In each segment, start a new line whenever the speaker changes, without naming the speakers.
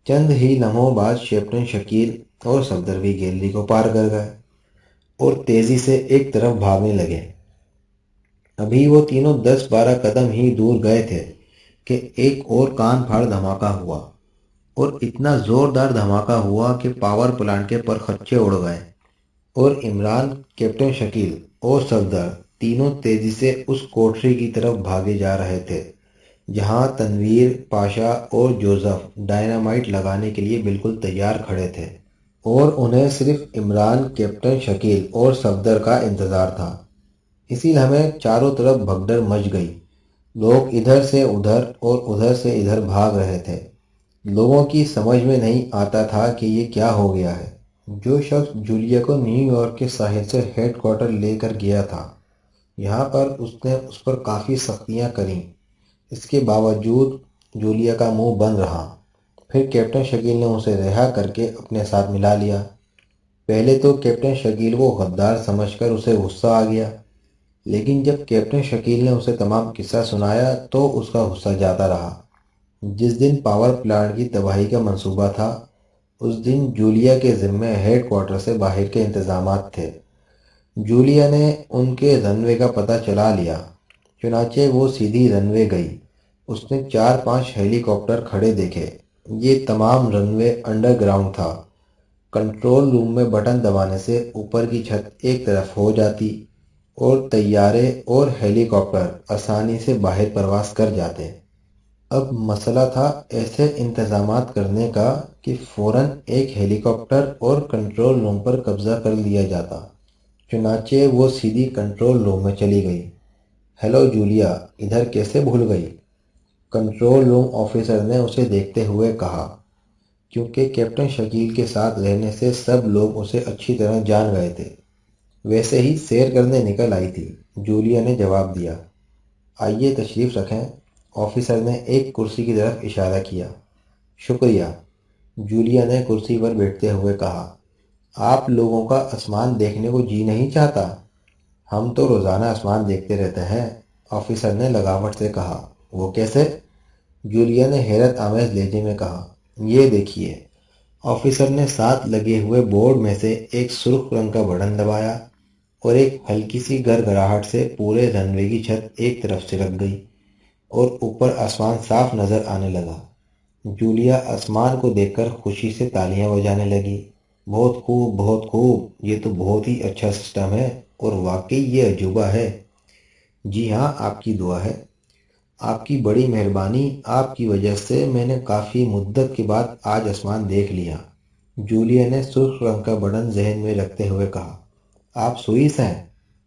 چند ہی لمحوں بعد کیپٹن شکیل اور صفدر بھی گیلری کو پار کر گئے اور تیزی سے ایک طرف بھاگنے لگے۔ ابھی وہ تینوں 10-12 قدم ہی دور گئے تھے کہ ایک اور کان پھاڑ دھماکہ ہوا، اور اتنا زوردار دھماکہ ہوا کہ پاور پلانٹ کے پر خچے اڑ گئے، اور عمران، کیپٹن شکیل اور صفدر تینوں تیزی سے اس کوٹری کی طرف بھاگے جا رہے تھے جہاں تنویر پاشا اور جوزف ڈائنامائٹ لگانے کے لیے بالکل تیار کھڑے تھے، اور انہیں صرف عمران، کیپٹن شکیل اور صفدر کا انتظار تھا۔ اسی لمحے چاروں طرف بھگدڑ مچ گئی۔ لوگ ادھر سے ادھر اور ادھر سے ادھر بھاگ رہے تھے۔ لوگوں کی سمجھ میں نہیں آتا تھا کہ یہ کیا ہو گیا ہے۔ جو شخص جولیا کو نیو یارک کے ساحل سے ہیڈ کوارٹر لے کر گیا تھا، یہاں پر اس نے اس پر کافی سختیاں کریں، اس کے باوجود جولیا کا منہ بند رہا۔ پھر کیپٹن شکیل نے اسے رہا کر کے اپنے ساتھ ملا لیا۔ پہلے تو کیپٹن شکیل کو غدار سمجھ کر اسے غصہ آ گیا، لیکن جب کیپٹن شکیل نے اسے تمام قصہ سنایا تو اس کا غصہ جاتا رہا۔ جس دن پاور پلانٹ کی تباہی کا منصوبہ تھا، اس دن جولیا کے ذمے ہیڈ کوارٹر سے باہر کے انتظامات تھے۔ جولیا نے ان کے رن وے کا پتہ چلا لیا، چنانچہ وہ سیدھی رن وے گئی۔ اس نے 4-5 ہیلی کاپٹر کھڑے دیکھے۔ یہ تمام رن وے انڈر گراؤنڈ تھا۔ کنٹرول روم میں بٹن دبانے سے اوپر کی چھت ایک طرف ہو جاتی اور طیارے اور ہیلی کاپٹر آسانی سے باہر پرواز کر جاتے۔ اب مسئلہ تھا ایسے انتظامات کرنے کا کہ فوراً ایک ہیلی کاپٹر اور کنٹرول روم پر قبضہ کر لیا جاتا۔ چنانچہ وہ سیدھی کنٹرول روم میں چلی گئی۔ ہیلو جولیا، ادھر کیسے بھول گئی؟ کنٹرول روم آفیسر نے اسے دیکھتے ہوئے کہا، کیونکہ کیپٹن شکیل کے ساتھ رہنے سے سب لوگ اسے اچھی طرح جان گئے تھے۔ ویسے ہی سیر کرنے نکل آئی تھی، جولیا نے جواب دیا۔ آئیے تشریف رکھیں، آفیسر نے ایک کرسی کی طرف اشارہ کیا۔ شکریہ، جولیا نے کرسی پر بیٹھتے ہوئے کہا۔ آپ لوگوں کا آسمان دیکھنے کو جی نہیں چاہتا؟ ہم تو روزانہ آسمان دیکھتے رہتے ہیں، آفیسر نے لگاوٹ سے کہا۔ وہ کیسے؟ جولیا نے حیرت آمیز لہجے میں کہا۔ یہ دیکھیے۔ آفیسر نے ساتھ لگے ہوئے بورڈ میں سے ایک سرخ رنگ کا بٹن دبایا اور ایک ہلکی سی گڑگڑاہٹ سے پورے رن وے کی چھت ایک طرف سے رک گئی اور اوپر آسمان صاف نظر آنے لگا۔ جولیا آسمان کو دیکھ کر خوشی سے تالیاں بجانے لگی۔ بہت خوب، بہت خوب، یہ تو بہت ہی اچھا سسٹم ہے اور واقعی یہ عجوبہ ہے۔ جی ہاں، آپ کی دعا ہے، آپ کی بڑی مہربانی، آپ کی وجہ سے میں نے کافی مدت کے بعد آج آسمان دیکھ لیا، جولیا نے سرخ رنگ کا بٹن ذہن میں رکھتے ہوئے کہا۔ آپ سوئس ہیں؟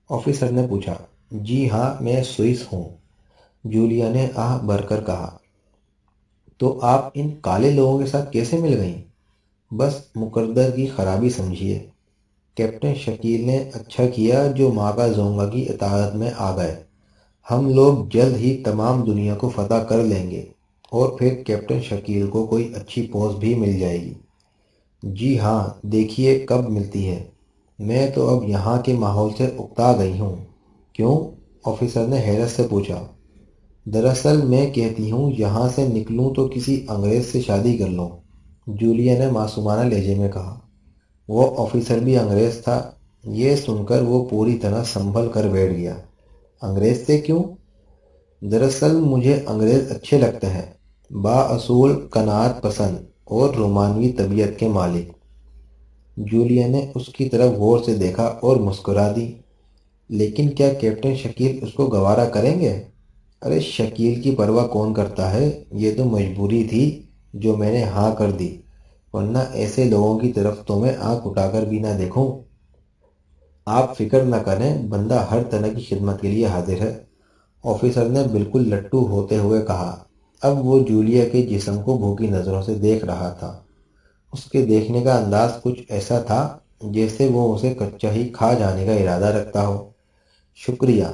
آفیسر نے پوچھا۔ جی ہاں، میں سوئس ہوں، جولیا نے آہ بھر کر کہا۔ تو آپ ان کالے لوگوں کے ساتھ کیسے مل گئیں؟ بس مقدر کی خرابی سمجھیے، کیپٹن شکیل نے اچھا کیا جو ماگا زونگا کی اطاعت میں آ گئے۔ ہم لوگ جلد ہی تمام دنیا کو فتح کر لیں گے اور پھر کیپٹن شکیل کو کوئی اچھی پوسٹ بھی مل جائے گی۔ جی ہاں، دیکھیے کب ملتی ہے۔ میں تو اب یہاں کے ماحول سے اکتا گئی ہوں۔ کیوں؟ آفیسر نے حیرت سے پوچھا۔ دراصل میں کہتی ہوں یہاں سے نکلوں تو کسی انگریز سے شادی کر لوں، جولیا نے معصومانہ لہجے میں کہا۔ وہ آفیسر بھی انگریز تھا؟ یہ سن کر وہ پوری طرح سنبھل کر بیٹھ گیا۔ انگریز سے کیوں؟ دراصل مجھے انگریز اچھے لگتے ہیں، بااصول، قناعت پسند اور رومانوی طبیعت کے مالک۔ جولیا نے اس کی طرف غور سے دیکھا اور مسکرا دی۔ لیکن کیا کیپٹن شکیل اس کو گوارا کریں گے؟ ارے شکیل کی پرواہ کون کرتا ہے، یہ تو مجبوری تھی جو میں نے ہاں کر دی، ورنہ ایسے لوگوں کی طرف تو میں آنکھ اٹھا کر بھی نہ دیکھوں۔ آپ فکر نہ کریں، بندہ ہر طرح کی خدمت کے لیے حاضر ہے، آفیسر نے بالکل لٹو ہوتے ہوئے کہا۔ اب وہ جولیا کے جسم کو بھوکی نظروں سے دیکھ رہا تھا۔ اس کے دیکھنے کا انداز کچھ ایسا تھا جیسے وہ اسے کچا ہی کھا جانے کا ارادہ رکھتا ہو۔ شکریہ،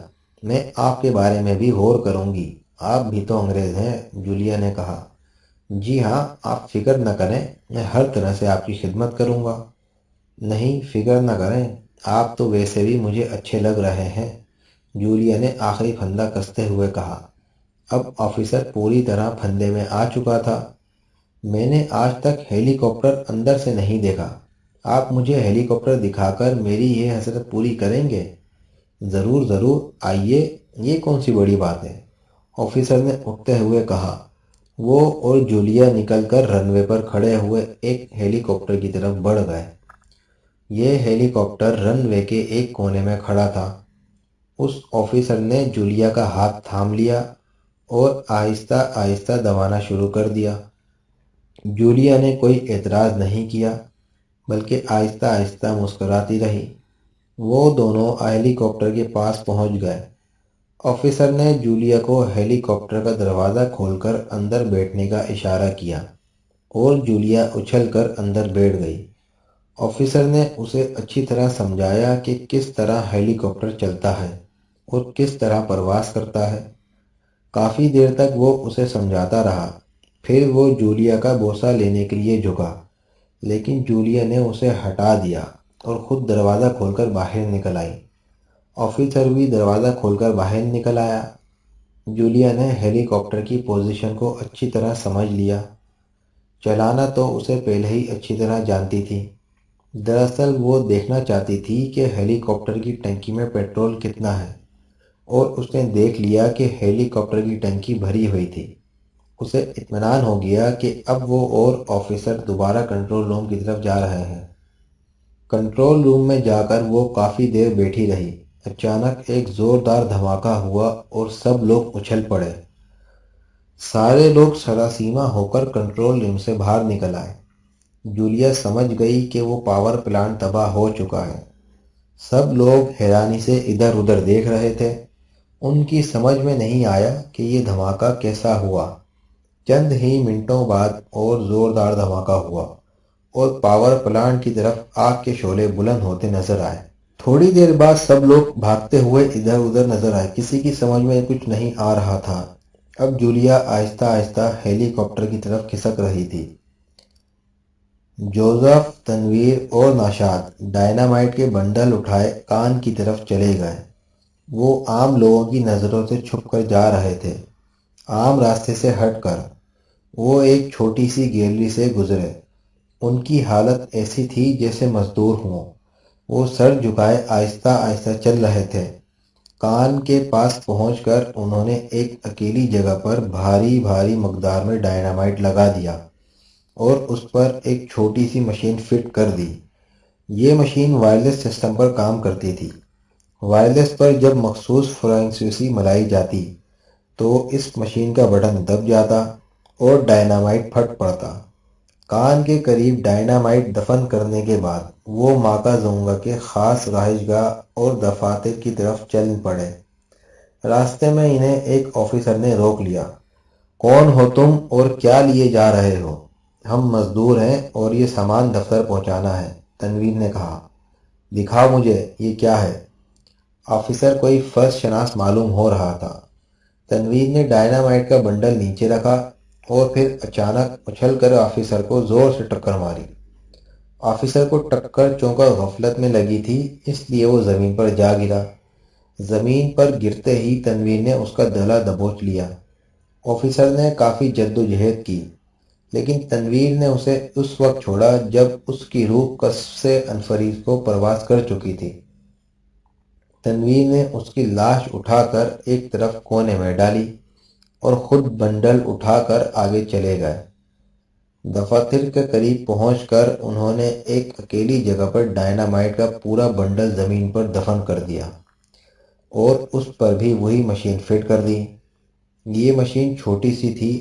میں آپ کے بارے میں بھی غور کروں گی، آپ بھی تو انگریز ہیں، جولیا نے کہا۔ جی ہاں، آپ فکر نہ کریں، میں ہر طرح سے آپ کی خدمت کروں گا۔ نہیں، فکر نہ کریں، آپ تو ویسے بھی مجھے اچھے لگ رہے ہیں، جولیا نے آخری پھندہ کستے ہوئے کہا۔ اب آفیسر پوری طرح پھندے میں آ چکا تھا۔ میں نے آج تک ہیلی کاپٹر اندر سے نہیں دیکھا۔ آپ مجھے ہیلی کاپٹر دکھا کر میری یہ حسرت پوری کریں گے؟ ضرور ضرور، آئیے، یہ کون سی بڑی بات ہے، آفیسر نے اٹھتے ہوئے کہا۔ وہ اور جولیا نکل کر رن وے پر کھڑے ہوئے ایک ہیلی کاپٹر کی طرف بڑھ گئے۔ یہ ہیلی کاپٹر رن وے کے ایک کونے میں کھڑا تھا۔ اس آفیسر نے جولیا کا ہاتھ تھام لیا اور آہستہ آہستہ دبانا شروع کر دیا۔ جولیا نے کوئی اعتراض نہیں کیا، بلکہ آہستہ آہستہ مسکراتی رہی۔ وہ دونوں ہیلی کاپٹر کے پاس پہنچ گئے۔ آفیسر نے جولیا کو ہیلی کاپٹر کا دروازہ کھول کر اندر بیٹھنے کا اشارہ کیا اور جولیا اچھل کر اندر بیٹھ گئی۔ آفیسر نے اسے اچھی طرح سمجھایا کہ کس طرح ہیلی کاپٹر چلتا ہے اور کس طرح پرواز کرتا ہے۔ کافی دیر تک وہ اسے سمجھاتا رہا، پھر وہ جولیا کا بوسہ لینے کے لیے جھکا، لیکن جولیا نے اسے ہٹا دیا اور خود دروازہ کھول کر باہر نکل آئی۔ آفیسر بھی دروازہ کھول کر باہر نکل آیا۔ جولیا نے ہیلی کاپٹر کی پوزیشن کو اچھی طرح سمجھ لیا۔ چلانا تو اسے پہلے ہی اچھی طرح جانتی تھی۔ دراصل وہ دیکھنا چاہتی تھی کہ ہیلی کاپٹر کی ٹنکی میں پیٹرول کتنا ہے، اور اس نے دیکھ لیا کہ ہیلی کاپٹر کی ٹنکی بھری ہوئی تھی۔ اسے اطمینان ہو گیا کہ اب وہ اور آفیسر دوبارہ کنٹرول روم کی طرف جا رہے ہیں۔ کنٹرول روم میں جا کر وہ کافی دیر بیٹھی رہی۔ اچانک ایک زوردار دھماکہ ہوا اور سب لوگ اچھل پڑے۔ سارے لوگ سراسیمہ ہو کر کنٹرول روم سے باہر نکل آئے۔ جولیا سمجھ گئی کہ وہ پاور پلانٹ تباہ ہو چکا ہے۔ سب لوگ حیرانی سے ادھر ادھر دیکھ رہے تھے۔ ان کی سمجھ میں نہیں آیا کہ یہ دھماکہ کیسا ہوا۔ چند ہی منٹوں بعد اور زوردار دھماکہ ہوا اور پاور پلانٹ کی طرف آگ کے شعلے بلند ہوتے نظر آئے۔ تھوڑی دیر بعد سب لوگ بھاگتے ہوئے ادھر ادھر نظر آئے۔ کسی کی سمجھ میں کچھ نہیں آ رہا تھا۔ اب جولیا آہستہ آہستہ ہیلی کاپٹر کی طرف کھسک رہی تھی۔ جوزف، تنویر اور ناشاد ڈائنامائٹ کے بنڈل اٹھائے کان کی طرف چلے گئے۔ وہ عام لوگوں کی نظروں سے چھپ کر جا رہے تھے، عام راستے سے ہٹ کر۔ وہ ایک چھوٹی سی گیلری سے گزرے۔ ان کی حالت ایسی تھی جیسے مزدور ہوں۔ وہ سر جھکائے آہستہ آہستہ چل رہے تھے۔ کان کے پاس پہنچ کر انہوں نے ایک اکیلی جگہ پر بھاری بھاری مقدار میں ڈائنامائٹ لگا دیا اور اس پر ایک چھوٹی سی مشین فٹ کر دی۔ یہ مشین وائرلیس سسٹم پر کام کرتی تھی۔ وائرلیس پر جب مخصوص فریکوینسی ملائی جاتی تو اس مشین کا بٹن دب جاتا اور ڈائنامائٹ پھٹ پڑتا۔ کان کے قریب ڈائنامائٹ دفن کرنے کے بعد وہ ماکا زونگا کے خاص رہائش گاہ اور دفاتر کی طرف چل پڑے۔ راستے میں انہیں ایک آفیسر نے روک لیا۔ کون ہو تم اور کیا لیے جا رہے ہو؟ ہم مزدور ہیں اور یہ سامان دفتر پہنچانا ہے، تنویر نے کہا۔ دکھاؤ مجھے یہ کیا ہے۔ آفیسر کوئی فرض شناس معلوم ہو رہا تھا۔ تنویر نے ڈائنامائٹ کا بنڈل نیچے رکھا اور پھر اچانک اچھل کر آفیسر کو زور سے ٹکر ماری۔ آفیسر کو ٹکر چونکہ غفلت میں لگی تھی، اس لیے وہ زمین پر جا گرا۔ زمین پر گرتے ہی تنویر نے اس کا گلا دبوچ لیا۔ آفیسر نے کافی جدوجہد کی، لیکن تنویر نے اسے اس وقت چھوڑا جب اس کی روح قصب سے انفریز کو پرواز کر چکی تھی۔ تنویر نے اس کی لاش اٹھا کر ایک طرف کونے میں ڈالی اور خود بنڈل اٹھا کر آگے چلے گئے۔ دفاتر کے قریب پہنچ کر انہوں نے ایک اکیلی جگہ پر ڈائنامائٹ کا پورا بنڈل زمین پر دفن کر دیا اور اس پر بھی وہی مشین فٹ کر دی۔ یہ مشین چھوٹی سی تھی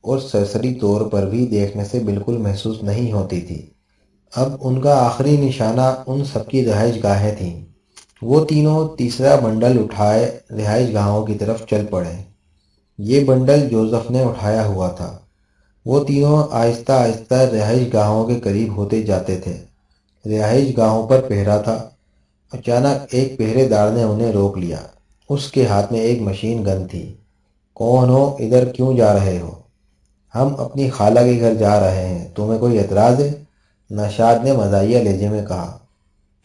اور سرسری طور پر بھی دیکھنے سے بالکل محسوس نہیں ہوتی تھی۔ اب ان کا آخری نشانہ ان سب کی رہائش گاہیں تھیں۔ وہ تینوں تیسرا بنڈل اٹھائے رہائش گاہوں کی طرف چل پڑے۔ یہ بنڈل جوزف نے اٹھایا ہوا تھا۔ وہ تینوں آہستہ آہستہ رہائش گاہوں کے قریب ہوتے جاتے تھے۔ رہائش گاہوں پر پہرا تھا۔ اچانک ایک پہرے دار نے انہیں روک لیا۔ اس کے ہاتھ میں ایک مشین گن تھی۔ کون ہو؟ ادھر کیوں جا رہے ہو؟ ہم اپنی خالہ کے گھر جا رہے ہیں، تمہیں کوئی اعتراض ہے؟ نشاد نے مزاحیہ لہجے میں کہا۔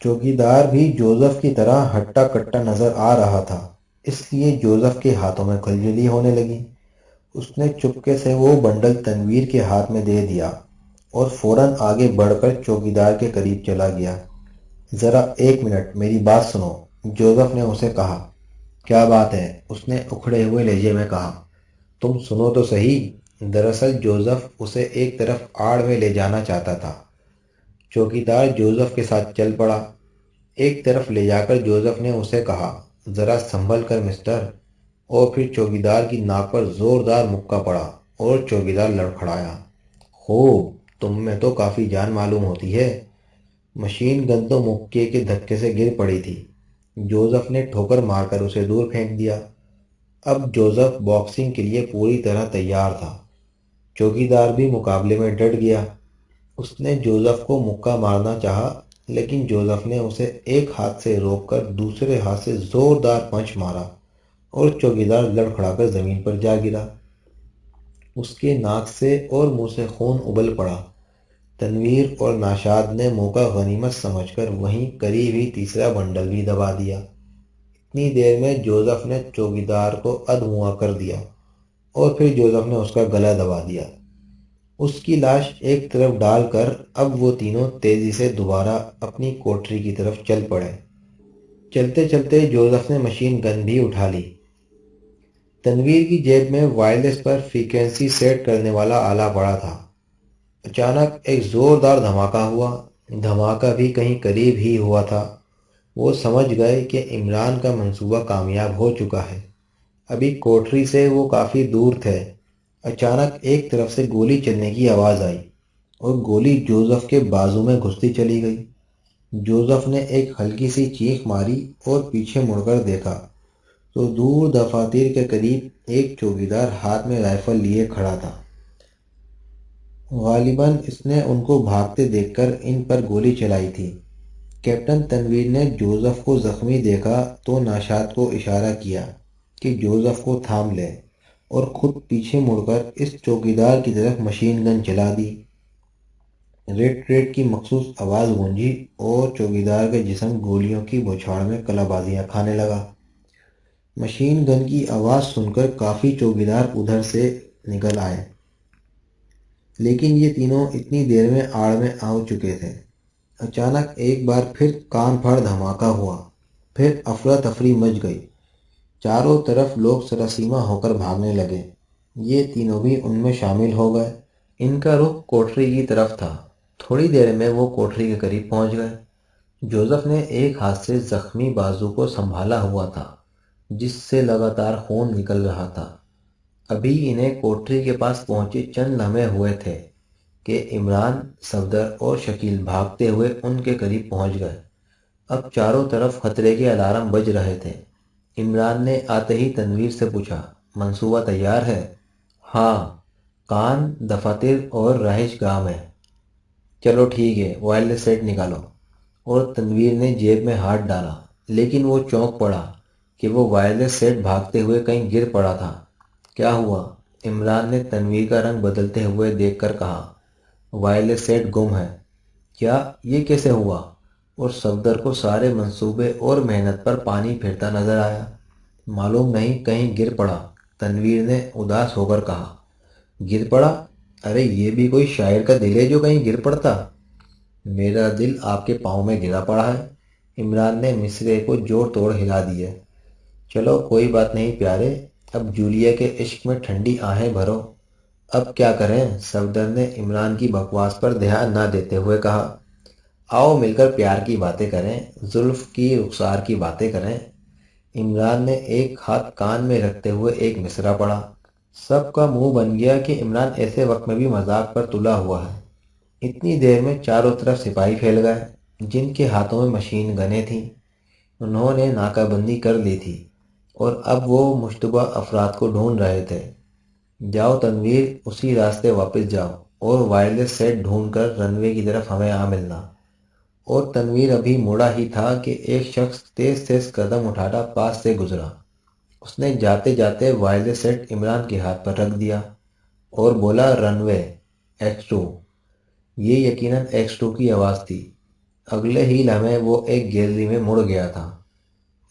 چوکیدار بھی جوزف کی طرح ہٹا کٹا نظر آ رہا تھا، اس لیے جوزف کے ہاتھوں میں کھلجلی ہونے لگی۔ اس نے چپکے سے وہ بنڈل تنویر کے ہاتھ میں دے دیا اور فوراً آگے بڑھ کر چوکیدار کے قریب چلا گیا۔ ذرا ایک منٹ میری بات سنو، جوزف نے اسے کہا۔ کیا بات ہے؟ اس نے اکھڑے ہوئے لہجے میں کہا۔ تم سنو تو صحیح۔ دراصل جوزف اسے ایک طرف آڑ میں لے جانا چاہتا تھا۔ چوکیدار جوزف کے ساتھ چل پڑا۔ ایک طرف لے جا کر جوزف نے اسے کہا، ذرا سنبھل کر مسٹر، اور پھر چوکیدار کی ناک پر زوردار مکہ پڑا اور چوکیدار لڑکھڑایا۔ خوب، تم میں تو کافی جان معلوم ہوتی ہے۔ مشین گن تو مکے کے دھکے سے گر پڑی تھی۔ جوزف نے ٹھوکر مار کر اسے دور پھینک دیا۔ اب جوزف باکسنگ کے لیے پوری طرح تیار تھا۔ چوکیدار بھی مقابلے میں ڈٹ گیا۔ اس نے جوزف کو مکہ مارنا چاہا، لیکن جوزف نے اسے ایک ہاتھ سے روک کر دوسرے ہاتھ سے زوردار پنچ مارا اور چوکیدار لڑکھڑا کر زمین پر جا گرا۔ اس کے ناک سے اور منہ سے خون ابل پڑا۔ تنویر اور ناشاد نے موقع غنیمت سمجھ کر وہیں قریب ہی تیسرا بنڈل بھی دبا دیا۔ اتنی دیر میں جوزف نے چوکیدار کو ادھموا کر دیا اور پھر جوزف نے اس کا گلا دبا دیا۔ اس کی لاش ایک طرف ڈال کر اب وہ تینوں تیزی سے دوبارہ اپنی کوٹری کی طرف چل پڑے۔ چلتے چلتے جوزف نے مشین گن بھی اٹھا لی۔ تنویر کی جیب میں وائرلیس پر فریکوینسی سیٹ کرنے والا آلہ پڑا تھا۔ اچانک ایک زوردار دھماکہ ہوا۔ دھماکہ بھی کہیں قریب ہی ہوا تھا۔ وہ سمجھ گئے کہ عمران کا منصوبہ کامیاب ہو چکا ہے۔ ابھی کوٹری سے وہ کافی دور تھے۔ اچانک ایک طرف سے گولی چلنے کی آواز آئی اور گولی جوزف کے بازو میں گھستی چلی گئی۔ جوزف نے ایک ہلکی سی چیخ ماری اور پیچھے مڑ کر دیکھا تو دور دفاتر کے قریب ایک چوکیدار ہاتھ میں رائفل لیے کھڑا تھا۔ غالباً اس نے ان کو بھاگتے دیکھ کر ان پر گولی چلائی تھی۔ کیپٹن تنویر نے جوزف کو زخمی دیکھا تو ناشاد کو اشارہ کیا کہ جوزف کو تھام لے، اور خود پیچھے مڑ کر اس چوکیدار کی طرف مشین گن چلا دی۔ ریٹ ریٹ کی مخصوص آواز گونجی اور چوکیدار کا جسم گولیوں کی بوچھاڑ میں کلا بازیاں کھانے لگا۔ مشین گن کی آواز سن کر کافی چوکیدار ادھر سے نکل آئے، لیکن یہ تینوں اتنی دیر میں آڑ میں آ چکے تھے۔ اچانک ایک بار پھر کان پھاڑ دھماکہ ہوا، پھر افراتفری مچ گئی۔ چاروں طرف لوگ سراسیمہ ہو کر بھاگنے لگے۔ یہ تینوں بھی ان میں شامل ہو گئے۔ ان کا رخ کوٹری کی طرف تھا۔ تھوڑی دیر میں وہ کوٹری کے قریب پہنچ گئے۔ جوزف نے ایک ہاتھ سے زخمی بازو کو سنبھالا ہوا تھا، جس سے لگاتار خون نکل رہا تھا۔ ابھی انہیں کوٹری کے پاس پہنچے چند لمحے ہوئے تھے کہ عمران، صفدر اور شکیل بھاگتے ہوئے ان کے قریب پہنچ گئے۔ اب چاروں طرف خطرے کے الارم بج رہے تھے۔ عمران نے آتے ہی تنویر سے پوچھا، منصوبہ تیار ہے؟ ہاں، کان، دفاتر اور رہائش گاہ میں۔ چلو ٹھیک ہے، وائرلیس سیٹ نکالو۔ اور تنویر نے جیب میں ہاتھ ڈالا، لیکن وہ چونک پڑا کہ وہ وائرلیس سیٹ بھاگتے ہوئے کہیں گر پڑا تھا۔ کیا ہوا؟ عمران نے تنویر کا رنگ بدلتے ہوئے دیکھ کر کہا۔ وائرلیس سیٹ گم ہے۔ کیا؟ یہ کیسے ہوا؟ اور صفدر کو سارے منصوبے اور محنت پر پانی پھرتا نظر آیا۔ معلوم نہیں، کہیں گر پڑا، تنویر نے اداس ہو کر کہا۔ گر پڑا؟ ارے یہ بھی کوئی شاعر کا دل ہے جو کہیں گر پڑتا؟ میرا دل آپ کے پاؤں میں گرا پڑا ہے۔ عمران نے مصرعے کو جوڑ توڑ ہلا دیے۔ چلو کوئی بات نہیں پیارے، اب جولیا کے عشق میں ٹھنڈی آہیں بھرو۔ اب کیا کریں؟ صفدر نے عمران کی بکواس پر دھیان نہ دیتے ہوئے کہا۔ آؤ مل کر پیار کی باتیں کریں، زلف کی رخسار کی باتیں کریں۔ عمران نے ایک ہاتھ کان میں رکھتے ہوئے ایک مصرعہ پڑھا۔ سب کا منہ بن گیا کہ عمران ایسے وقت میں بھی مذاق پر تلا ہوا ہے۔ اتنی دیر میں چاروں طرف سپاہی پھیل گئے، جن کے ہاتھوں میں مشین گنیں تھیں۔ انہوں نے ناکہ بندی کر لی تھی اور اب وہ مشتبہ افراد کو ڈھونڈ رہے تھے۔ جاؤ تنویر، اسی راستے واپس جاؤ اور وائرلیس سیٹ ڈھونڈ کر رن وے کی طرف ہمیں آ ملنا۔ اور تنویر ابھی مڑا ہی تھا کہ ایک شخص تیز تیز قدم اٹھاتا پاس سے گزرا۔ اس نے جاتے جاتے وائرلیس سیٹ عمران کے ہاتھ پر رکھ دیا اور بولا، رن وے X2۔ یہ یقیناً X2 کی آواز تھی۔ اگلے ہی لمحے وہ ایک گیلری میں مڑ گیا تھا۔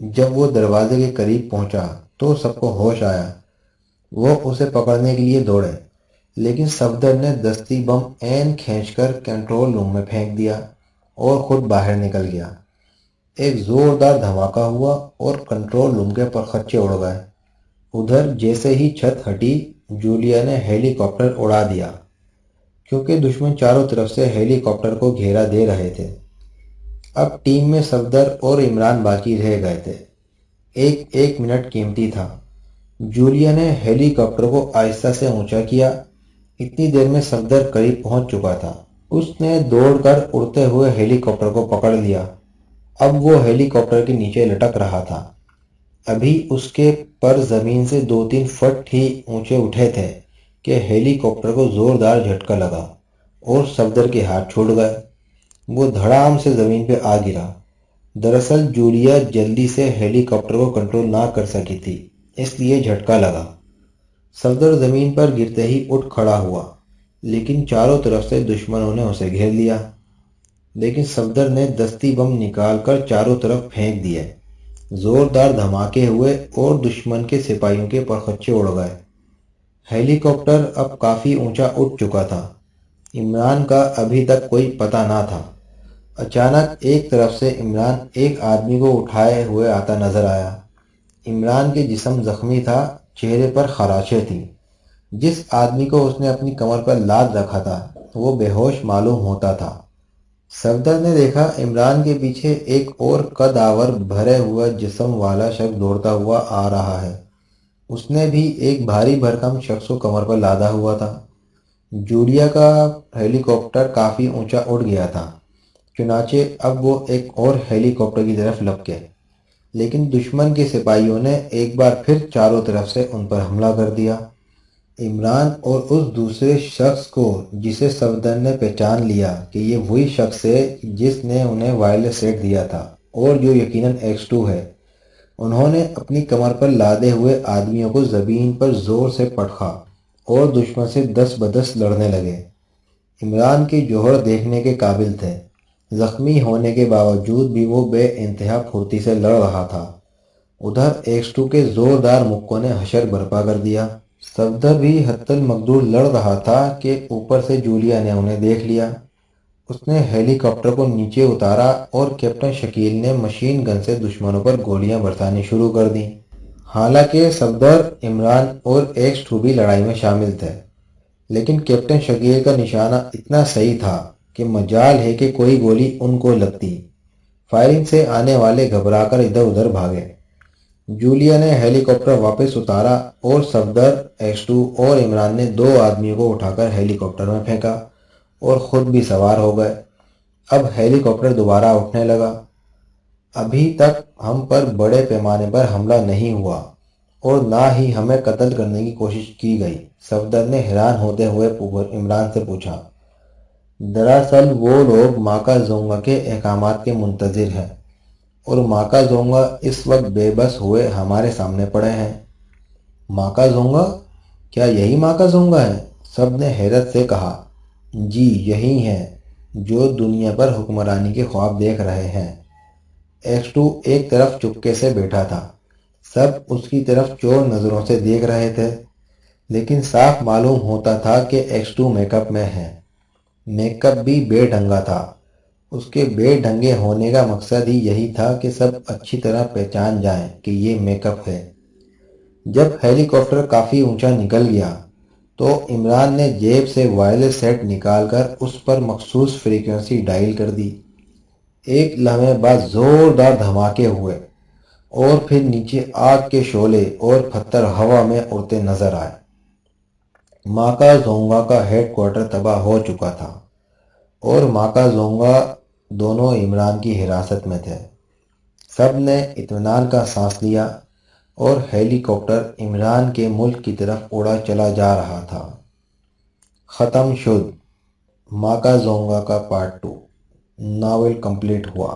جب وہ دروازے کے قریب پہنچا تو سب کو ہوش آیا۔ وہ اسے پکڑنے کے لیے دوڑے، لیکن صفدر نے دستی بم عین کھینچ کر کنٹرول روم میں پھینک دیا اور خود باہر نکل گیا۔ ایک زوردار دھماکہ ہوا اور کنٹرول روم کے پرخچے اڑ گئے۔ ادھر جیسے ہی چھت ہٹی، جولیا نے ہیلی کاپٹر اڑا دیا، کیونکہ دشمن چاروں طرف سے ہیلی کاپٹر کو گھیرا دے رہے تھے۔ اب ٹیم میں صفدر اور عمران باقی رہ گئے تھے۔ ایک ایک منٹ قیمتی تھا۔ جولیا نے ہیلی کاپٹر کو آہستہ سے اونچا کیا۔ اتنی دیر میں صفدر قریب پہنچ چکا تھا۔ اس نے دوڑ کر اڑتے ہوئے ہیلی کاپٹر کو پکڑ لیا۔ اب وہ ہیلی کاپٹر کے نیچے لٹک رہا تھا۔ ابھی اس کے پر زمین سے 2-3 فٹ ہی اونچے اٹھے تھے کہ ہیلی کاپٹر کو زوردار جھٹکا لگا اور صفدر کے ہاتھ چھوٹ گئے۔ وہ دھڑام سے زمین پہ آ گرا۔ دراصل جولیا جلدی سے ہیلی کاپٹر کو کنٹرول نہ کر سکی تھی، اس لیے جھٹکا لگا۔ صفدر زمین پر گرتے ہی اٹھ کھڑا ہوا، لیکن چاروں طرف سے دشمنوں نے اسے گھیر لیا۔ لیکن صفدر نے دستی بم نکال کر چاروں طرف پھینک دیے۔ زوردار دھماکے ہوئے اور دشمن کے سپاہیوں کے پرخچے اڑ گئے۔ ہیلی کاپٹر اب کافی اونچا اٹھ چکا تھا۔ عمران کا ابھی تک کوئی پتہ نہ تھا۔ اچانک ایک طرف سے عمران ایک آدمی کو اٹھائے ہوئے آتا نظر آیا۔ عمران کے جسم زخمی تھا، چہرے پر خراشیں تھیں۔ جس آدمی کو اس نے اپنی کمر پر لاد رکھا تھا وہ بے ہوش معلوم ہوتا تھا۔ صفدر نے دیکھا عمران کے پیچھے ایک اور قد آور بھرے ہوا جسم والا شخص دوڑتا ہوا آ رہا ہے۔ اس نے بھی ایک بھاری بھرکم شخص کو کمر پر لادا ہوا تھا۔ جولیا کا ہیلی کاپٹر کافی اونچا اڑ گیا تھا، چنانچہ اب وہ ایک اور ہیلی کاپٹر کی طرف لپکے، لیکن دشمن کے سپاہیوں نے ایک بار پھر چاروں طرف سے ان پر حملہ کر دیا۔ عمران اور اس دوسرے شخص کو، جسے صفدر نے پہچان لیا کہ یہ وہی شخص ہے جس نے انہیں وائرلیس سیٹ دیا تھا اور جو یقیناً X2 ہے، انہوں نے اپنی کمر پر لادے ہوئے آدمیوں کو زمین پر زور سے پٹخا اور دشمن سے دس بدس لڑنے لگے۔ عمران کے جوہر دیکھنے کے قابل تھے۔ زخمی ہونے کے باوجود بھی وہ بے انتہا پھرتی سے لڑ رہا تھا۔ ادھر X2 کے زوردار مکوں نے حشر برپا کر دیا۔ صفدر بھی حتی المقدور لڑ رہا تھا کہ اوپر سے جولیا نے انہیں دیکھ لیا۔ اس نے ہیلی کاپٹر کو نیچے اتارا اور کیپٹن شکیل نے مشین گن سے دشمنوں پر گولیاں برسانی شروع کر دیں۔ حالانکہ صفدر، عمران اور X2 بھی لڑائی میں شامل تھے، لیکن کیپٹن شکیل کا نشانہ اتنا صحیح تھا کہ مجال ہے کہ کوئی گولی ان کو لگتی۔ فائرنگ سے آنے والے گھبرا کر ادھر ادھر بھاگے۔ جولیا نے ہیلی کاپٹر واپس اتارا اور صفدر، X2 اور عمران نے 2 آدمیوں کو اٹھا کر ہیلی کاپٹر میں پھینکا اور خود بھی سوار ہو گئے۔ اب ہیلی کاپٹر دوبارہ اٹھنے لگا۔ ابھی تک ہم پر بڑے پیمانے پر حملہ نہیں ہوا اور نہ ہی ہمیں قتل کرنے کی کوشش کی گئی، صفدر نے حیران ہوتے ہوئے عمران سے پوچھا۔ دراصل وہ لوگ ماکا زونگا کے احکامات کے منتظر ہیں اور ماکا زونگا اس وقت بے بس ہوئے ہمارے سامنے پڑے ہیں۔ ماکا زونگا؟ کیا یہی ماکا زونگا ہے؟ سب نے حیرت سے کہا۔ جی یہی ہیں، جو دنیا پر حکمرانی کے خواب دیکھ رہے ہیں۔ X2 ایک طرف چپکے سے بیٹھا تھا۔ سب اس کی طرف چور نظروں سے دیکھ رہے تھے، لیکن صاف معلوم ہوتا تھا کہ X2 میک اپ میں ہے۔ میک اپ بھی بے ڈھنگا تھا۔ اس کے بے ڈھنگے ہونے کا مقصد ہی یہی تھا کہ سب اچھی طرح پہچان جائیں کہ یہ میک اپ ہے۔ جب ہیلی کاپٹر کافی اونچا نکل گیا تو عمران نے جیب سے وائرلیس سیٹ نکال کر اس پر مخصوص فریکوینسی ڈائل کر دی۔ ایک لمحے بعد زوردار دھماکے ہوئے اور پھر نیچے آگ کے شعلے اور پتھر ہوا میں اڑتے نظر آئے۔ ماکا زونگا کا ہیڈ کوارٹر تباہ ہو چکا تھا اور ماکا زونگا دونوں عمران کی حراست میں تھے۔ سب نے اطمینان کا سانس لیا اور ہیلی کاپٹر عمران کے ملک کی طرف اڑا چلا جا رہا تھا۔ ختم شد۔ ماکا زونگا کا پارٹ 2 ناول کمپلیٹ ہوا۔